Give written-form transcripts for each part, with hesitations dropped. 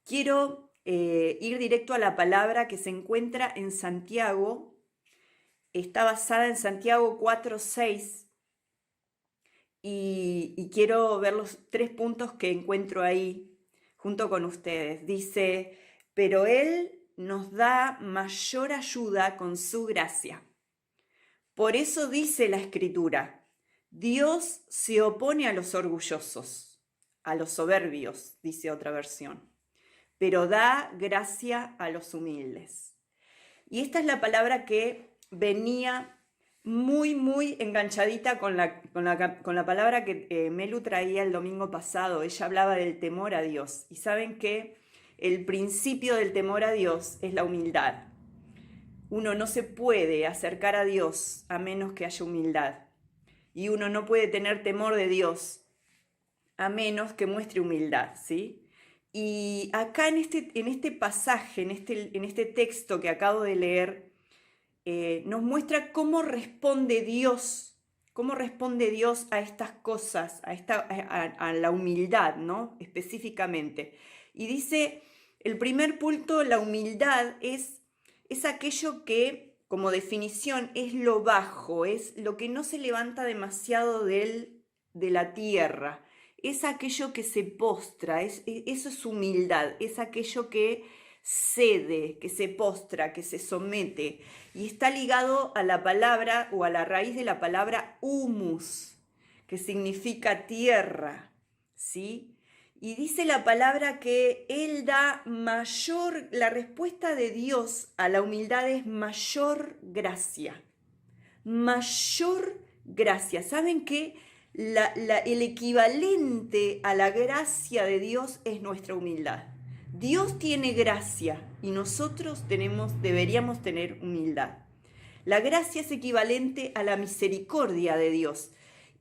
quiero ir directo a la palabra que se encuentra en Santiago. Está basada en Santiago 4:6 y quiero ver los 3 puntos que encuentro ahí junto con ustedes. Dice, pero Él nos da mayor ayuda con su gracia. Por eso dice la Escritura, Dios se opone a los orgullosos, a los soberbios, dice otra versión, pero da gracia a los humildes. Y esta es la palabra que venía muy enganchadita con la palabra que Melu traía el domingo pasado. Ella hablaba del temor a Dios. Y saben que el principio del temor a Dios es la humildad. Uno no se puede acercar a Dios a menos que haya humildad. Y uno no puede tener temor de Dios a menos que muestre humildad, ¿sí? Y acá en este pasaje, en este texto que acabo de leer, nos muestra cómo responde Dios a estas cosas, a la humildad, ¿no? Específicamente. Y dice, el primer punto, la humildad es aquello que, como definición, es lo bajo, es lo que no se levanta demasiado de la tierra. Es aquello que se postra, eso es humildad, es aquello que cede, que se postra, que se somete. Y está ligado a la palabra o a la raíz de la palabra humus, que significa tierra, ¿sí? Y dice la palabra que Él da la respuesta de Dios a la humildad es mayor gracia. Mayor gracia. ¿Saben qué? El equivalente a la gracia de Dios es nuestra humildad. Dios tiene gracia y nosotros deberíamos tener humildad. La gracia es equivalente a la misericordia de Dios.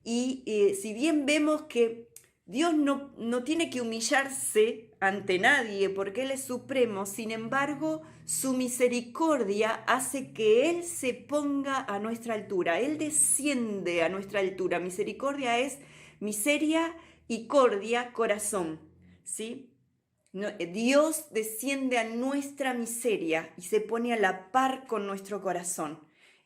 Y si bien vemos que Dios no tiene que humillarse ante nadie porque Él es supremo, sin embargo, su misericordia hace que Él se ponga a nuestra altura. Él desciende a nuestra altura. Misericordia es miseria y cordia, corazón, ¿sí? Dios desciende a nuestra miseria y se pone a la par con nuestro corazón.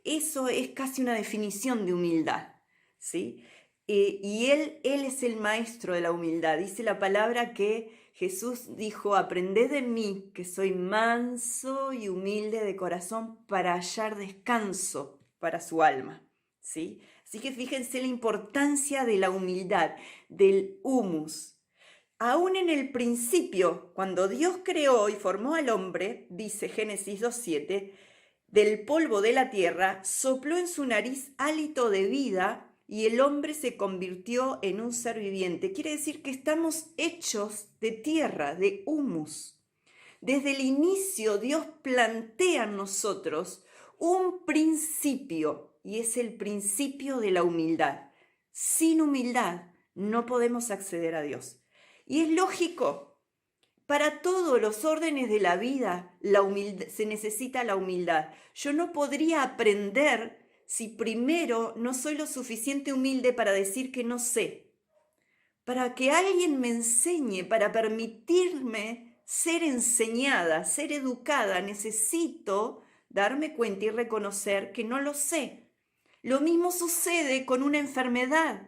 Eso es casi una definición de humildad, ¿sí? Y él es el maestro de la humildad. Dice la palabra que Jesús dijo, aprended de mí, que soy manso y humilde de corazón, para hallar descanso para su alma, ¿sí? Así que fíjense la importancia de la humildad, del humus. Aún en el principio, cuando Dios creó y formó al hombre, dice Génesis 2:7, del polvo de la tierra sopló en su nariz hálito de vida y el hombre se convirtió en un ser viviente. Quiere decir que estamos hechos de tierra, de humus. Desde el inicio Dios plantea en nosotros un principio y es el principio de la humildad. Sin humildad no podemos acceder a Dios. Y es lógico, para todos los órdenes de la vida se necesita la humildad. Yo no podría aprender si primero no soy lo suficiente humilde para decir que no sé. Para que alguien me enseñe, para permitirme ser enseñada, ser educada, necesito darme cuenta y reconocer que no lo sé. Lo mismo sucede con una enfermedad.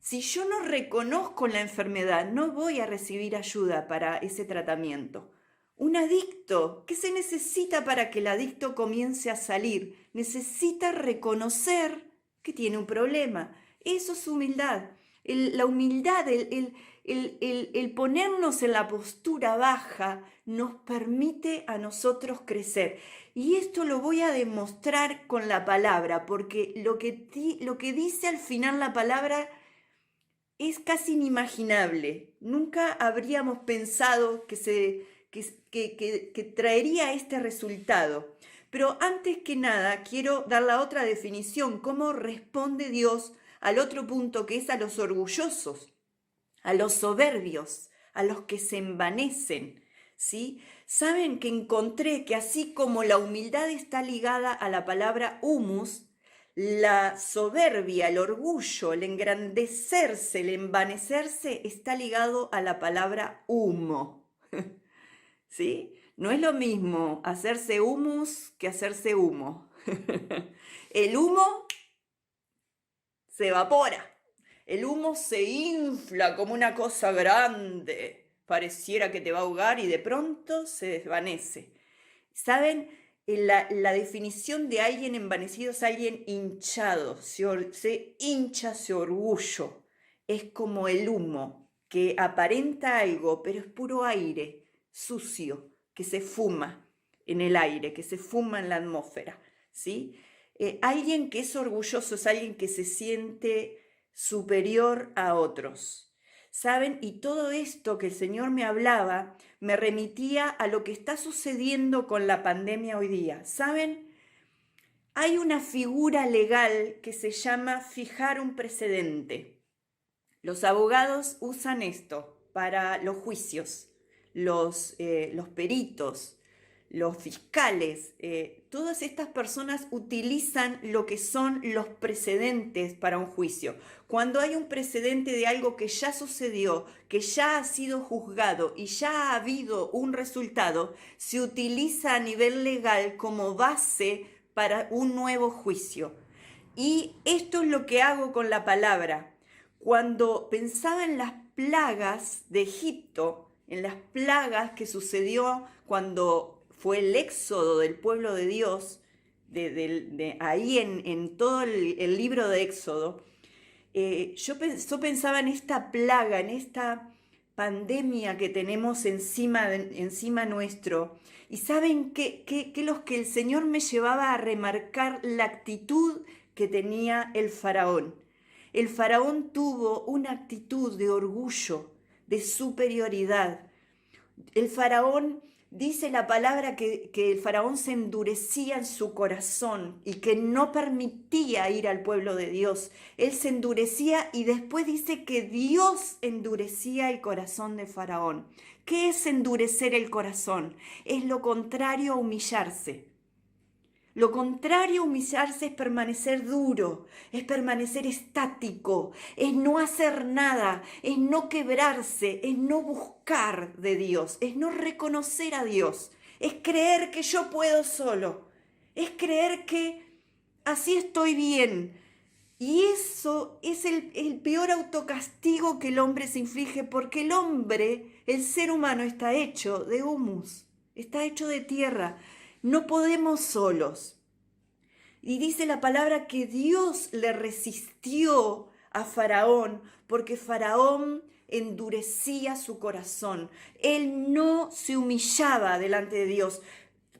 Si yo no reconozco la enfermedad, no voy a recibir ayuda para ese tratamiento. Un adicto, ¿qué se necesita para que el adicto comience a salir? Necesita reconocer que tiene un problema. Eso es humildad. La humildad, el ponernos en la postura baja, nos permite a nosotros crecer. Y esto lo voy a demostrar con la palabra, porque lo que dice al final la palabra es casi inimaginable. Nunca habríamos pensado que traería este resultado. Pero antes que nada, quiero dar la otra definición, cómo responde Dios al otro punto, que es a los orgullosos, a los soberbios, a los que se envanecen, ¿sí? Saben que encontré que así como la humildad está ligada a la palabra humus, la soberbia, el orgullo, el engrandecerse, el envanecerse está ligado a la palabra humo. ¿sí? No es lo mismo hacerse humus que hacerse humo. El humo se evapora, el humo se infla como una cosa grande, pareciera que te va a ahogar y de pronto se desvanece. ¿Saben? La definición de alguien envanecido es alguien hinchado, se hincha, se orgullo. Es como el humo que aparenta algo, pero es puro aire sucio que se fuma en el aire, que se fuma en la atmósfera, ¿sí? Alguien que es orgulloso es alguien que se siente superior a otros. ¿Saben? Y todo esto que el Señor me hablaba me remitía a lo que está sucediendo con la pandemia hoy día. ¿Saben? Hay una figura legal que se llama fijar un precedente. Los abogados usan esto para los juicios, los peritos, los fiscales, todas estas personas utilizan lo que son los precedentes para un juicio. Cuando hay un precedente de algo que ya sucedió, que ya ha sido juzgado y ya ha habido un resultado, se utiliza a nivel legal como base para un nuevo juicio. Y esto es lo que hago con la palabra. Cuando pensaba en las plagas de Egipto, en las plagas que sucedió cuando fue el éxodo del pueblo de Dios, ahí en todo el libro de Éxodo, yo pensaba en esta plaga, en esta pandemia que tenemos encima nuestro. Y saben que los que el Señor me llevaba a remarcar la actitud que tenía el faraón. El faraón tuvo una actitud de orgullo, de superioridad. El faraón, dice la palabra que el faraón se endurecía en su corazón y que no permitía ir al pueblo de Dios. Él se endurecía y después dice que Dios endurecía el corazón de faraón. ¿Qué es endurecer el corazón? Es lo contrario a humillarse. Lo contrario a humillarse es permanecer duro, es permanecer estático, es no hacer nada, es no quebrarse, es no buscar de Dios, es no reconocer a Dios, es creer que yo puedo solo, es creer que así estoy bien. Y eso es el peor autocastigo que el hombre se inflige, porque el hombre, el ser humano, está hecho de humus, está hecho de tierra. No podemos solos. Y dice la palabra que Dios le resistió a Faraón porque Faraón endurecía su corazón. Él no se humillaba delante de Dios.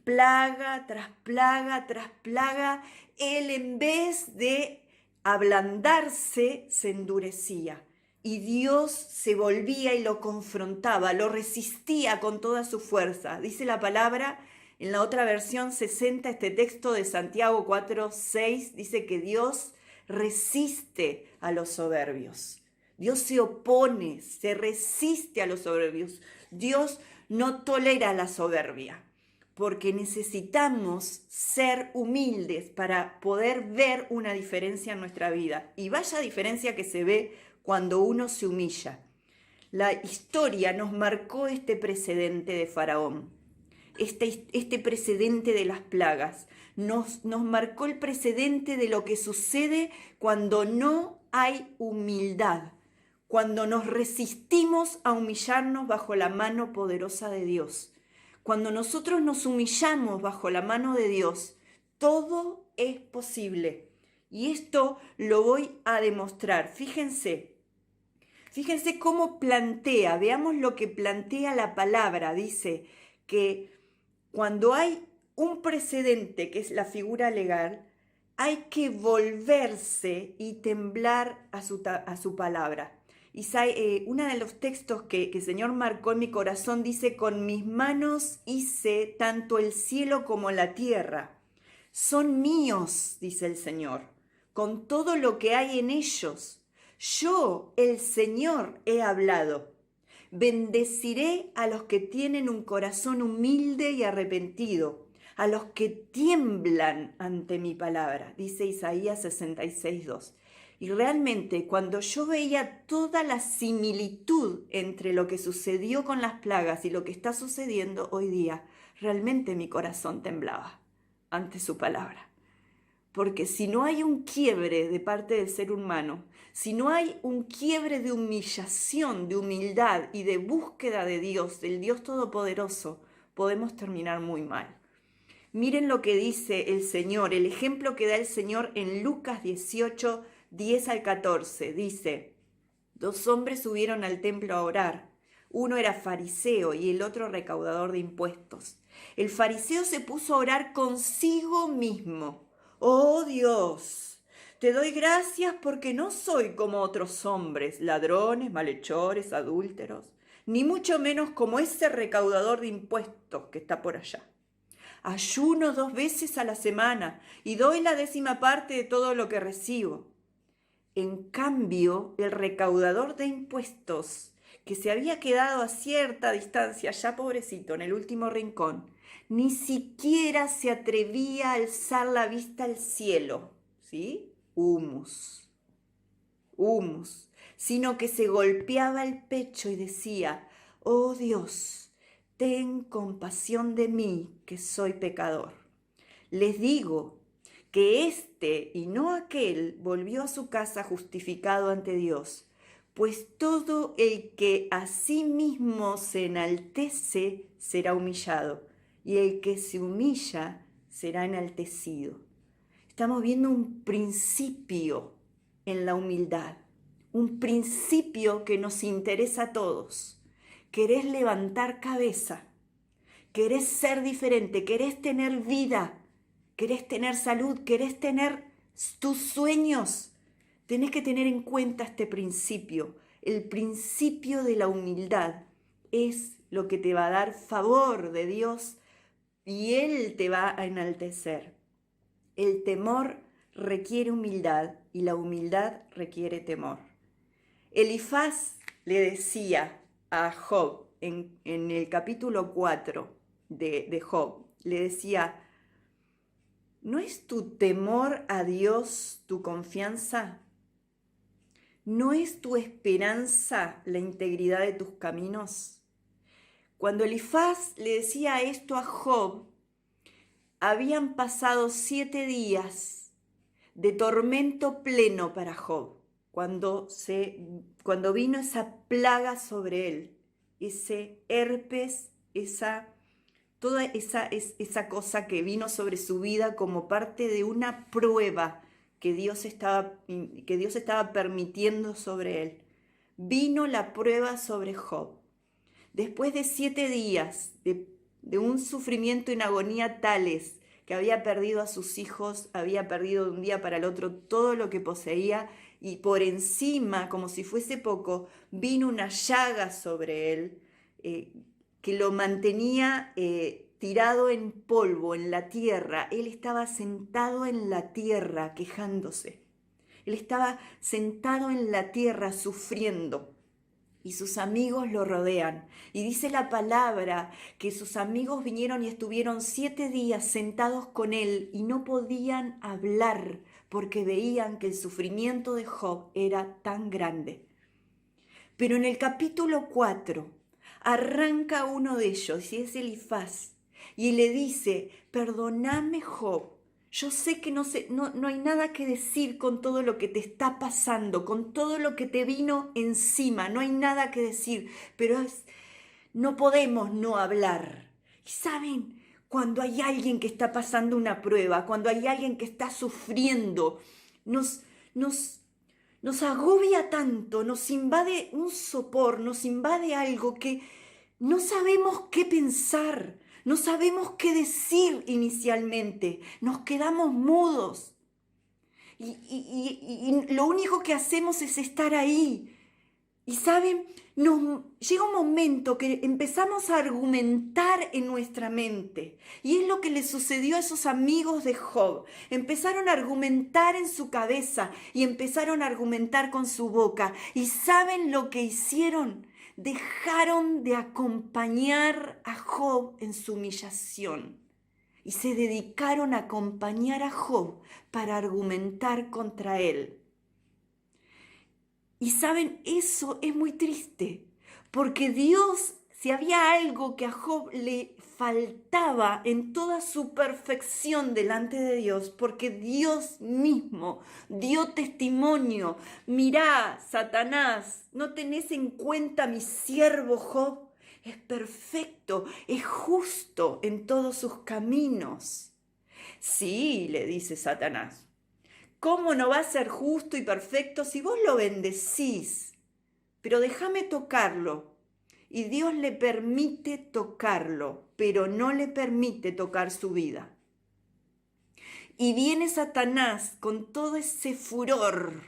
Plaga tras plaga tras plaga, él en vez de ablandarse, se endurecía. Y Dios se volvía y lo confrontaba, lo resistía con toda su fuerza. Dice la palabra, en la otra versión 60, este texto de Santiago 4:6, dice que Dios resiste a los soberbios. Dios se opone, se resiste a los soberbios. Dios no tolera la soberbia, porque necesitamos ser humildes para poder ver una diferencia en nuestra vida. Y vaya diferencia que se ve cuando uno se humilla. La historia nos marcó este precedente de Faraón, este precedente de las plagas. Nos marcó el precedente de lo que sucede cuando no hay humildad, cuando nos resistimos a humillarnos bajo la mano poderosa de Dios. Cuando nosotros nos humillamos bajo la mano de Dios, todo es posible. Y esto lo voy a demostrar. Fíjense cómo plantea, veamos lo que plantea la palabra. Dice que cuando hay un precedente, que es la figura legal, hay que volverse y temblar a su palabra. Uno de los textos que el Señor marcó en mi corazón dice: con mis manos hice tanto el cielo como la tierra. Son míos, dice el Señor, con todo lo que hay en ellos. Yo, el Señor, he hablado. Bendeciré a los que tienen un corazón humilde y arrepentido, a los que tiemblan ante mi palabra, dice Isaías 66:2. Y realmente cuando yo veía toda la similitud entre lo que sucedió con las plagas y lo que está sucediendo hoy día, realmente mi corazón temblaba ante su palabra. Porque si no hay un quiebre de parte del ser humano, si no hay un quiebre de humillación, de humildad y de búsqueda de Dios, del Dios Todopoderoso, podemos terminar muy mal. Miren lo que dice el Señor, el ejemplo que da el Señor en Lucas 18, 10 al 14. Dice, 2 hombres subieron al templo a orar. Uno era fariseo y el otro recaudador de impuestos. El fariseo se puso a orar consigo mismo. Oh Dios, te doy gracias porque no soy como otros hombres, ladrones, malhechores, adúlteros, ni mucho menos como ese recaudador de impuestos que está por allá. Ayuno 2 veces a la semana y doy la 10ª parte de todo lo que recibo. En cambio, el recaudador de impuestos, que se había quedado a cierta distancia, ya pobrecito, en el último rincón, ni siquiera se atrevía a alzar la vista al cielo, ¿sí? Humus, sino que se golpeaba el pecho y decía, oh Dios, ten compasión de mí, que soy pecador. Les digo que este y no aquel volvió a su casa justificado ante Dios, pues todo el que a sí mismo se enaltece será humillado, y el que se humilla será enaltecido. Estamos viendo un principio en la humildad, un principio que nos interesa a todos. Querés levantar cabeza, querés ser diferente, querés tener vida, querés tener salud, querés tener tus sueños. Tenés que tener en cuenta este principio. El principio de la humildad es lo que te va a dar favor de Dios y Él te va a enaltecer. El temor requiere humildad y la humildad requiere temor. Elifaz le decía a Job en el capítulo 4 de Job, le decía, ¿no es tu temor a Dios tu confianza? ¿No es tu esperanza la integridad de tus caminos? Cuando Elifaz le decía esto a Job, habían pasado 7 días de tormento pleno para Job, cuando vino esa plaga sobre él, ese herpes, toda esa cosa que vino sobre su vida como parte de una prueba que Dios estaba permitiendo sobre él. Vino la prueba sobre Job. Después de 7 días de un sufrimiento en agonía tales que había perdido a sus hijos, había perdido de un día para el otro todo lo que poseía y por encima, como si fuese poco, vino una llaga sobre él que lo mantenía tirado en polvo, en la tierra. Él estaba sentado en la tierra quejándose. Él estaba sentado en la tierra sufriendo. Y sus amigos lo rodean. Y dice la palabra que sus amigos vinieron y estuvieron 7 días sentados con él y no podían hablar porque veían que el sufrimiento de Job era tan grande. Pero en el capítulo 4 arranca uno de ellos, y es Elifaz, y le dice, perdóname Job, yo sé que no hay nada que decir con todo lo que te está pasando, con todo lo que te vino encima, no hay nada que decir, pero no podemos no hablar. Y saben, cuando hay alguien que está pasando una prueba, cuando hay alguien que está sufriendo, nos agobia tanto, nos invade un sopor, nos invade algo que no sabemos qué pensar, no sabemos qué decir inicialmente, nos quedamos mudos y lo único que hacemos es estar ahí. Y saben, llega un momento que empezamos a argumentar en nuestra mente. Y es lo que le sucedió a esos amigos de Job. Empezaron a argumentar en su cabeza y empezaron a argumentar con su boca. ¿Y saben lo que hicieron? Dejaron de acompañar a Job en su humillación. Y se dedicaron a acompañar a Job para argumentar contra él. Y saben, eso es muy triste, porque Dios, si había algo que a Job le faltaba en toda su perfección delante de Dios, porque Dios mismo dio testimonio: mirá, Satanás, ¿no tenés en cuenta a mi siervo Job? Es perfecto, es justo en todos sus caminos. Sí, le dice Satanás, ¿cómo no va a ser justo y perfecto si vos lo bendecís? Pero déjame tocarlo. Y Dios le permite tocarlo, pero no le permite tocar su vida. Y viene Satanás con todo ese furor,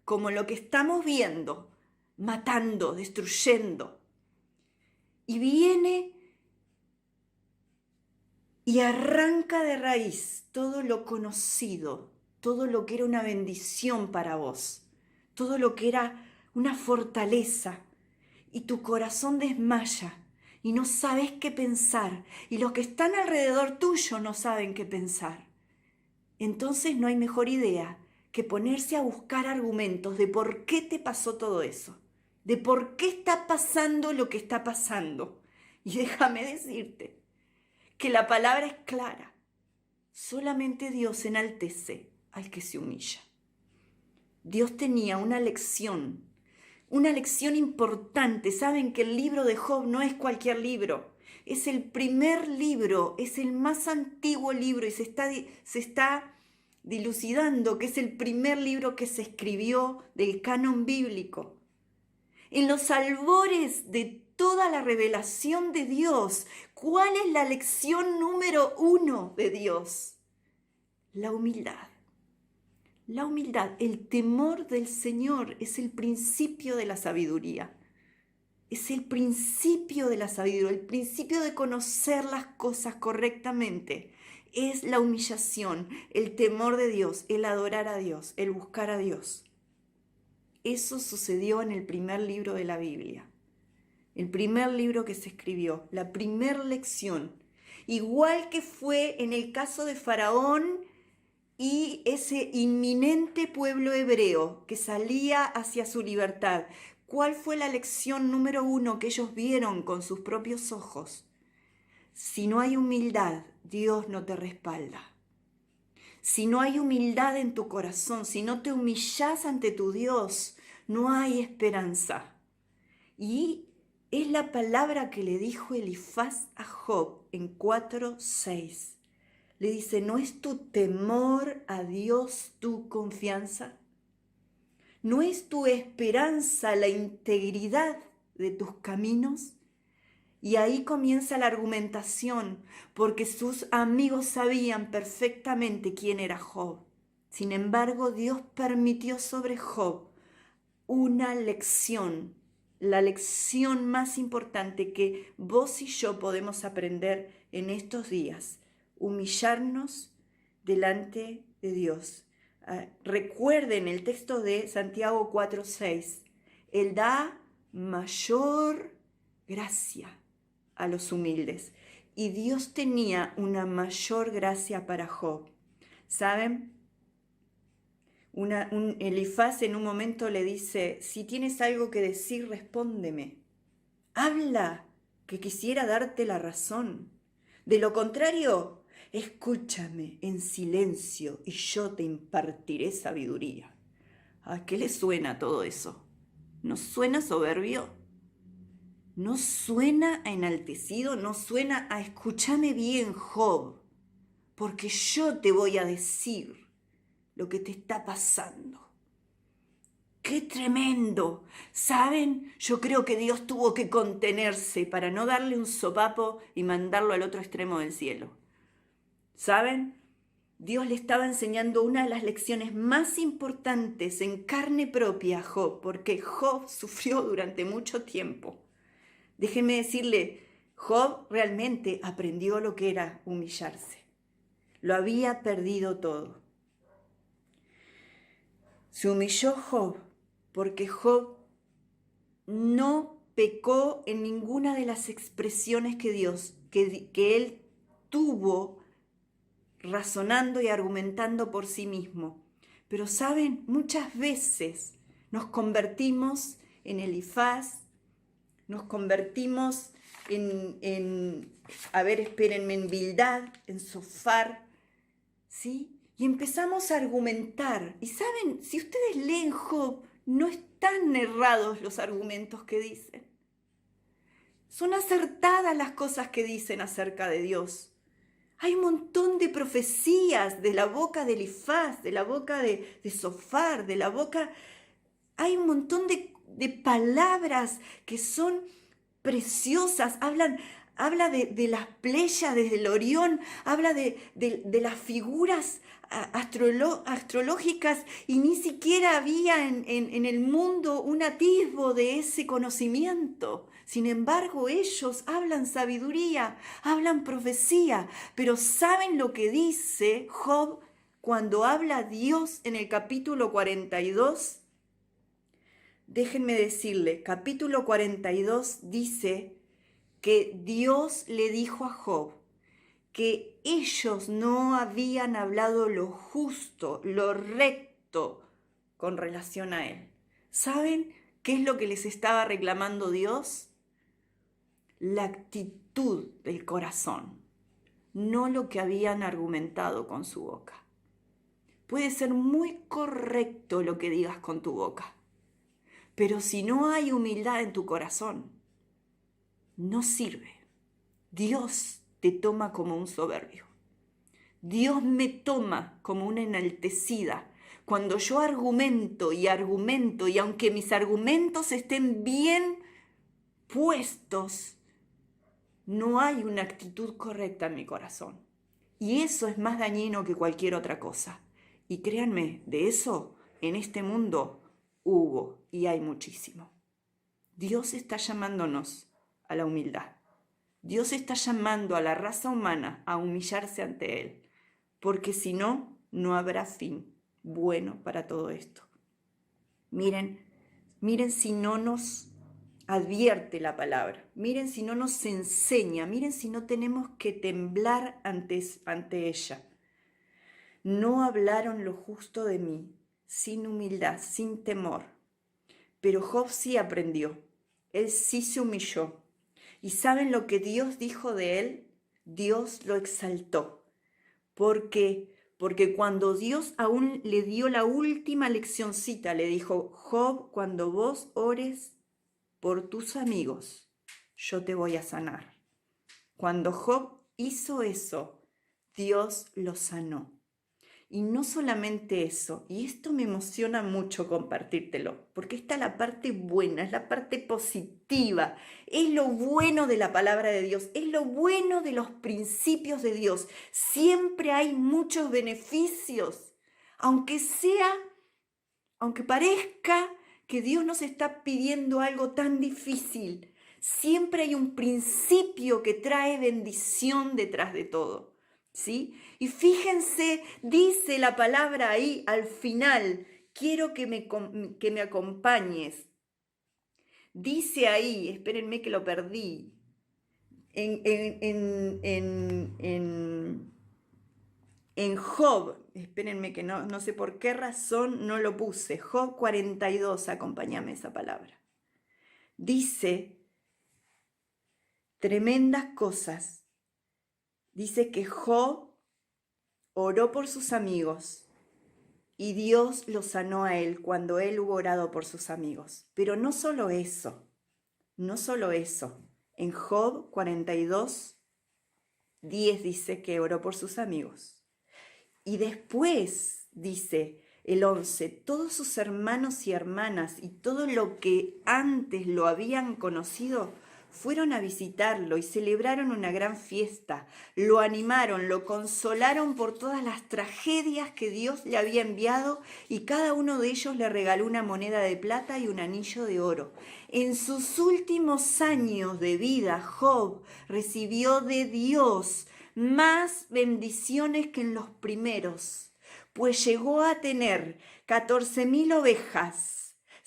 como lo que estamos viendo, matando, destruyendo. Y viene y arranca de raíz todo lo conocido, todo lo que era una bendición para vos, todo lo que era una fortaleza, y tu corazón desmaya y no sabes qué pensar, y los que están alrededor tuyo no saben qué pensar. Entonces no hay mejor idea que ponerse a buscar argumentos de por qué te pasó todo eso, de por qué está pasando lo que está pasando. Y déjame decirte que la palabra es clara: solamente Dios enaltece al que se humilla. Dios tenía una lección importante. Saben que el libro de Job no es cualquier libro, es el primer libro, es el más antiguo libro, y se está dilucidando que es el primer libro que se escribió del canon bíblico. En los albores de toda la revelación de Dios, ¿cuál es la lección número 1 de Dios? La humildad. La humildad, el temor del Señor es el principio de la sabiduría. Es el principio de la sabiduría, el principio de conocer las cosas correctamente. Es la humillación, el temor de Dios, el adorar a Dios, el buscar a Dios. Eso sucedió en el primer libro de la Biblia. El primer libro que se escribió, la primera lección. Igual que fue en el caso de Faraón y ese inminente pueblo hebreo que salía hacia su libertad. ¿Cuál fue la lección número 1 que ellos vieron con sus propios ojos? Si no hay humildad, Dios no te respalda. Si no hay humildad en tu corazón, si no te humillas ante tu Dios, no hay esperanza. Y es la palabra que le dijo Elifaz a Job en 4:6. Le dice: ¿no es tu temor a Dios tu confianza? ¿No es tu esperanza la integridad de tus caminos? Y ahí comienza la argumentación, porque sus amigos sabían perfectamente quién era Job. Sin embargo, Dios permitió sobre Job una lección, la lección más importante que vos y yo podemos aprender en estos días: humillarnos delante de Dios. Recuerden el texto de Santiago 4:6. Él da mayor gracia a los humildes. Y Dios tenía una mayor gracia para Job. ¿Saben? Elifaz en un momento le dice: si tienes algo que decir, respóndeme. Habla, que quisiera darte la razón. De lo contrario, escúchame en silencio y yo te impartiré sabiduría. ¿A qué le suena todo eso? ¿No suena soberbio? ¿No suena a enaltecido? ¿No suena a escúchame bien, Job? Porque yo te voy a decir lo que te está pasando. ¡Qué tremendo! ¿Saben? Yo creo que Dios tuvo que contenerse para no darle un sopapo y mandarlo al otro extremo del cielo. ¿Saben? Dios le estaba enseñando una de las lecciones más importantes en carne propia a Job, porque Job sufrió durante mucho tiempo. Déjenme decirle, Job realmente aprendió lo que era humillarse. Lo había perdido todo. Se humilló Job porque Job no pecó en ninguna de las expresiones que él tuvo razonando y argumentando por sí mismo. Pero saben, muchas veces nos convertimos en Elifaz, nos convertimos en Bildad, en Zofar, ¿sí? Y empezamos a argumentar. Y saben, si ustedes leen Job, no están errados los argumentos que dicen. Son acertadas las cosas que dicen acerca de Dios. Hay un montón de profecías de la boca de Elifaz, de la boca de Zofar, de la boca... Hay un montón de palabras que son preciosas. Habla de las Pléyades, del Orión, habla de las figuras astrológicas, y ni siquiera había en el mundo un atisbo de ese conocimiento. Sin embargo, ellos hablan sabiduría, hablan profecía, pero ¿saben lo que dice Job cuando habla Dios en el capítulo 42? Déjenme decirle, capítulo 42 dice que Dios le dijo a Job que ellos no habían hablado lo justo, lo recto con relación a él. ¿Saben qué es lo que les estaba reclamando Dios? La actitud del corazón, no lo que habían argumentado con su boca. Puede ser muy correcto lo que digas con tu boca, pero si no hay humildad en tu corazón, no sirve. Dios te toma como un soberbio. Dios me toma como una enaltecida. Cuando yo argumento, y aunque mis argumentos estén bien puestos, no hay una actitud correcta en mi corazón. Y eso es más dañino que cualquier otra cosa. Y créanme, de eso en este mundo hubo y hay muchísimo. Dios está llamándonos a la humildad. Dios está llamando a la raza humana a humillarse ante Él, porque si no, no habrá fin bueno para todo esto. Miren si no nos advierte la palabra, miren si no nos enseña, miren si no tenemos que temblar ante ella. No hablaron lo justo de mí, sin humildad, sin temor. Pero Job sí aprendió, él sí se humilló. ¿Y saben lo que Dios dijo de él? Dios lo exaltó. Porque cuando Dios aún le dio la última leccioncita, le dijo: Job, cuando vos ores por tus amigos, yo te voy a sanar. Cuando Job hizo eso, Dios lo sanó. Y no solamente eso, y esto me emociona mucho compartírtelo, porque esta es la parte buena, es la parte positiva, es lo bueno de la palabra de Dios, es lo bueno de los principios de Dios. Siempre hay muchos beneficios, aunque parezca que Dios nos está pidiendo algo tan difícil, siempre hay un principio que trae bendición detrás de todo. ¿Sí? Y fíjense, dice la palabra ahí al final, quiero que me acompañes. Dice ahí, espérenme que lo perdí, en Job, espérenme que no sé por qué razón no lo puse, Job 42, acompáñame esa palabra. Dice tremendas cosas. Dice que Job oró por sus amigos y Dios lo sanó a él cuando él hubo orado por sus amigos. Pero no solo eso. En Job 42, 10 dice que oró por sus amigos. Y después dice el 11, todos sus hermanos y hermanas y todo lo que antes lo habían conocido fueron a visitarlo y celebraron una gran fiesta, lo animaron, lo consolaron por todas las tragedias que Dios le había enviado, y cada uno de ellos le regaló una moneda de plata y un anillo de oro. En sus últimos años de vida, Job recibió de Dios más bendiciones que en los primeros, pues llegó a tener 14,000 ovejas,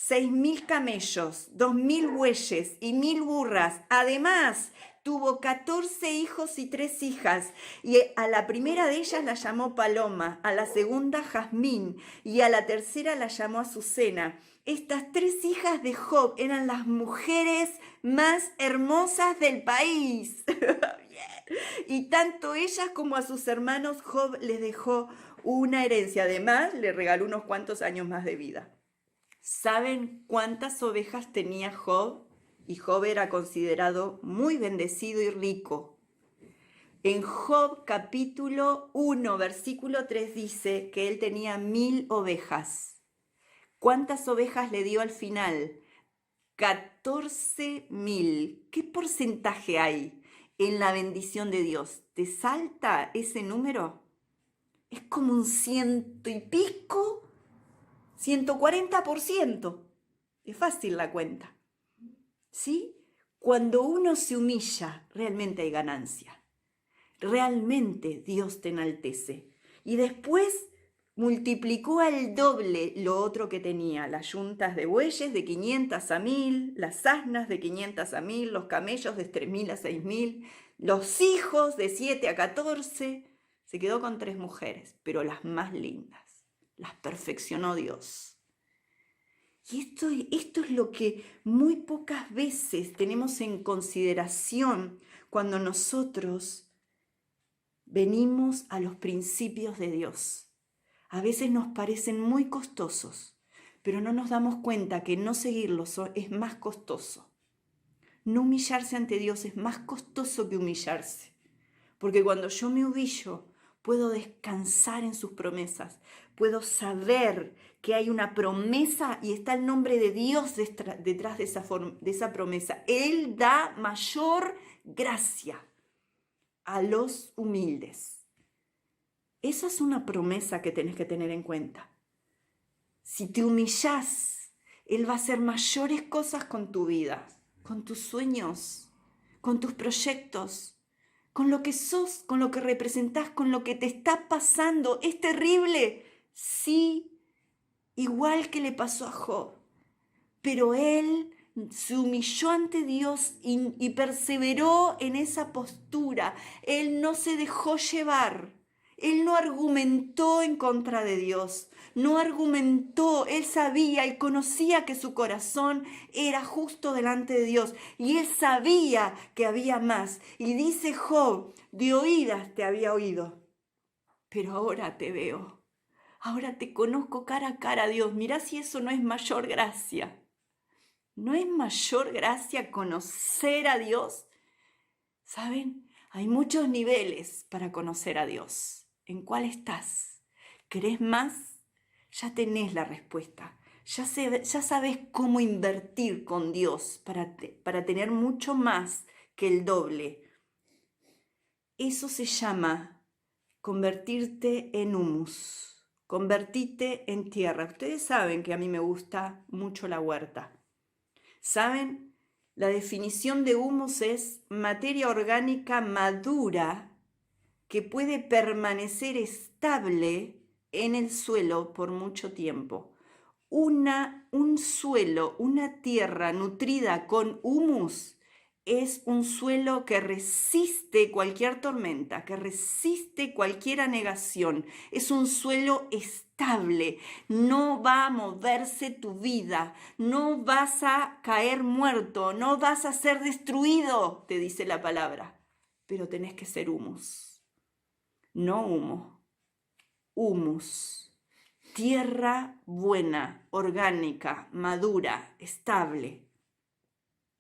6,000 camellos, 2,000 bueyes y 1,000 burras. Además, tuvo 14 hijos y 3 hijas, y a la primera de ellas la llamó Paloma, a la segunda Jazmín, y a la tercera la llamó Azucena. Estas 3 hijas de Job eran las mujeres más hermosas del país. Y tanto ellas como a sus hermanos Job les dejó una herencia. Además, le regaló unos cuantos años más de vida. ¿Saben cuántas ovejas tenía Job? Y Job era considerado muy bendecido y rico. En Job capítulo 1, versículo 3 dice que él tenía 1000 ovejas. ¿Cuántas ovejas le dio al final? 14.000. ¿Qué porcentaje hay en la bendición de Dios? ¿Te salta ese número? Es como un 100 y pico, 140%. Es fácil la cuenta. ¿Sí? Cuando uno se humilla, realmente hay ganancia. Realmente Dios te enaltece. Y después multiplicó al doble lo otro que tenía, las yuntas de bueyes de 500 a 1000, las asnas de 500 a 1000, los camellos de 3000 a 6000, los hijos de 7 a 14. Se quedó con 3 mujeres, pero las más lindas. Las perfeccionó Dios. Y esto es lo que muy pocas veces tenemos en consideración cuando nosotros venimos a los principios de Dios. A veces nos parecen muy costosos, pero no nos damos cuenta que no seguirlos es más costoso. No humillarse ante Dios es más costoso que humillarse, porque cuando yo me humillo, puedo descansar en sus promesas, puedo saber que hay una promesa y está el nombre de Dios detrás de esa promesa. Él da mayor gracia a los humildes. Esa es una promesa que tenés que tener en cuenta. Si te humillás, Él va a hacer mayores cosas con tu vida, con tus sueños, con tus proyectos, con lo que sos, con lo que representás, con lo que te está pasando. ¿Es terrible? Sí, igual que le pasó a Job. Pero él se humilló ante Dios y perseveró en esa postura. Él no se dejó llevar. Él no argumentó en contra de Dios. No argumentó. Él sabía y conocía que su corazón era justo delante de Dios. Y él sabía que había más. Y dice Job, de oídas te había oído, pero ahora te veo. Ahora te conozco cara a cara, Dios. Mirá si eso no es mayor gracia. ¿No es mayor gracia conocer a Dios? ¿Saben? Hay muchos niveles para conocer a Dios. ¿En cuál estás? ¿Querés más? Ya tenés la respuesta. Ya sabes cómo invertir con Dios para tener mucho más que el doble. Eso se llama convertirte en humus. Convertirte en tierra. Ustedes saben que a mí me gusta mucho la huerta. ¿Saben? La definición de humus es materia orgánica madura que puede permanecer estable en el suelo por mucho tiempo. Un suelo, una tierra nutrida con humus es un suelo que resiste cualquier tormenta, que resiste cualquier anegación. Es un suelo estable. No va a moverse tu vida. No vas a caer muerto. No vas a ser destruido, te dice la palabra. Pero tenés que ser humus. No humo. Humus. Tierra buena, orgánica, madura, estable.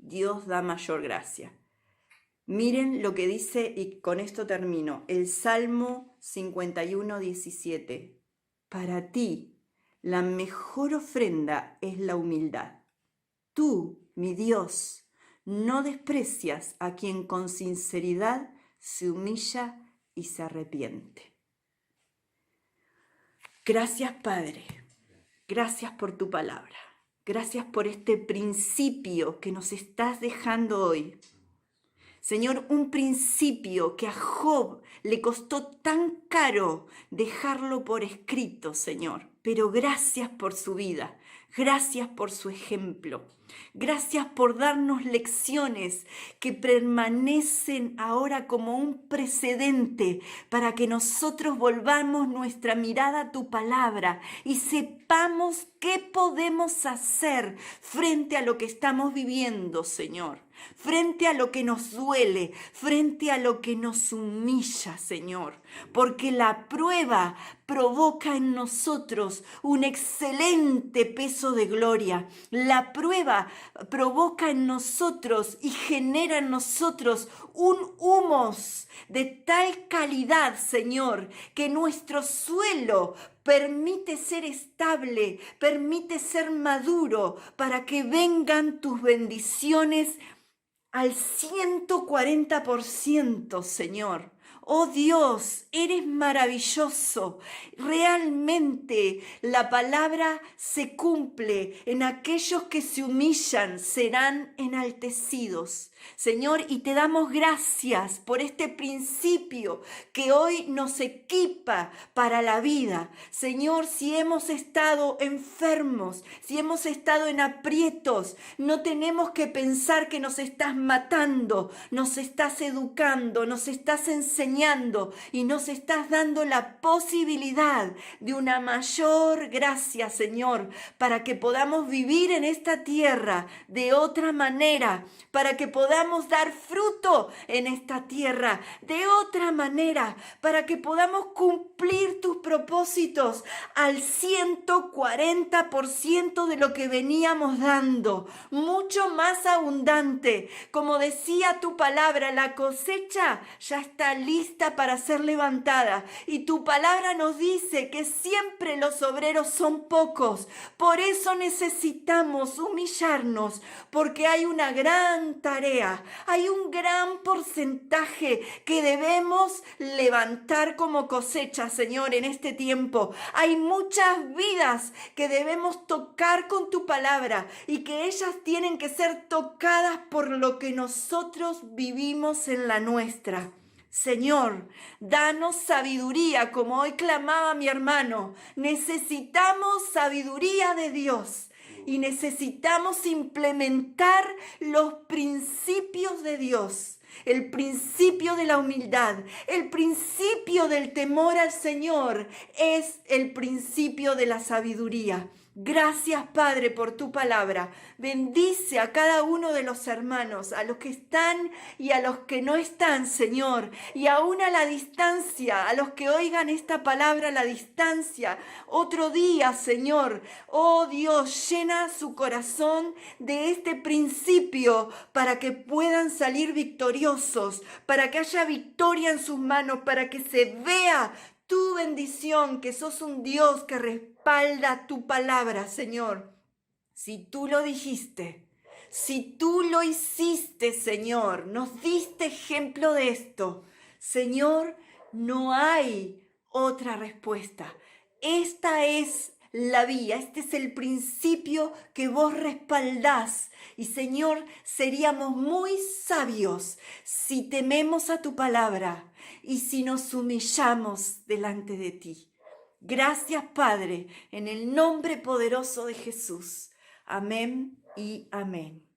Dios da mayor gracia. Miren lo que dice, y con esto termino, el Salmo 51, 17. Para ti, la mejor ofrenda es la humildad. Tú, mi Dios, no desprecias a quien con sinceridad se humilla y se arrepiente. Gracias, Padre. Gracias por tu palabra. Gracias por este principio que nos estás dejando hoy. Señor, un principio que a Job le costó tan caro dejarlo por escrito, Señor. Pero gracias por su vida. Gracias por su ejemplo. Gracias por darnos lecciones que permanecen ahora como un precedente para que nosotros volvamos nuestra mirada a tu palabra y sepamos qué podemos hacer frente a lo que estamos viviendo, Señor. Frente a lo que nos duele, frente a lo que nos humilla, Señor. Porque la prueba provoca en nosotros un excelente peso de gloria. La prueba provoca en nosotros y genera en nosotros un humus de tal calidad, Señor, que nuestro suelo permite ser estable, permite ser maduro para que vengan tus bendiciones al 140%, Señor. Oh Dios, eres maravilloso. Realmente la palabra se cumple. En aquellos que se humillan serán enaltecidos. Señor, y te damos gracias por este principio que hoy nos equipa para la vida. Señor, si hemos estado enfermos, si hemos estado en aprietos, no tenemos que pensar que nos estás matando, nos estás educando, nos estás enseñando y nos estás dando la posibilidad de una mayor gracia, Señor, para que podamos vivir en esta tierra de otra manera, para que podamos dar fruto en esta tierra de otra manera, para que podamos cumplir tus propósitos al 140% de lo que veníamos dando, mucho más abundante. Como decía tu palabra, la cosecha ya está lista para ser levantada y tu palabra nos dice que siempre los obreros son pocos. Por eso necesitamos humillarnos, porque hay una gran tarea, hay un gran porcentaje que debemos levantar como cosecha, Señor, en este tiempo. Hay muchas vidas que debemos tocar con tu palabra y que ellas tienen que ser tocadas por lo que nosotros vivimos en la nuestra. Señor, danos sabiduría, como hoy clamaba mi hermano. Necesitamos sabiduría de Dios. Y necesitamos implementar los principios de Dios, el principio de la humildad, el principio del temor al Señor, es el principio de la sabiduría. Gracias, Padre, por tu palabra. Bendice a cada uno de los hermanos, a los que están y a los que no están, Señor, y aún a la distancia, a los que oigan esta palabra a la distancia. Otro día, Señor, oh Dios, llena su corazón de este principio para que puedan salir victoriosos, para que haya victoria en sus manos, para que se vea tu bendición, que sos un Dios que respalda tu palabra, Señor. Si tú lo dijiste, si tú lo hiciste, Señor, nos diste ejemplo de esto, Señor, no hay otra respuesta. Esta es la vía, este es el principio que vos respaldás. Y Señor, seríamos muy sabios si tememos a tu palabra y si nos humillamos delante de ti. Gracias, Padre, en el nombre poderoso de Jesús. Amén y amén.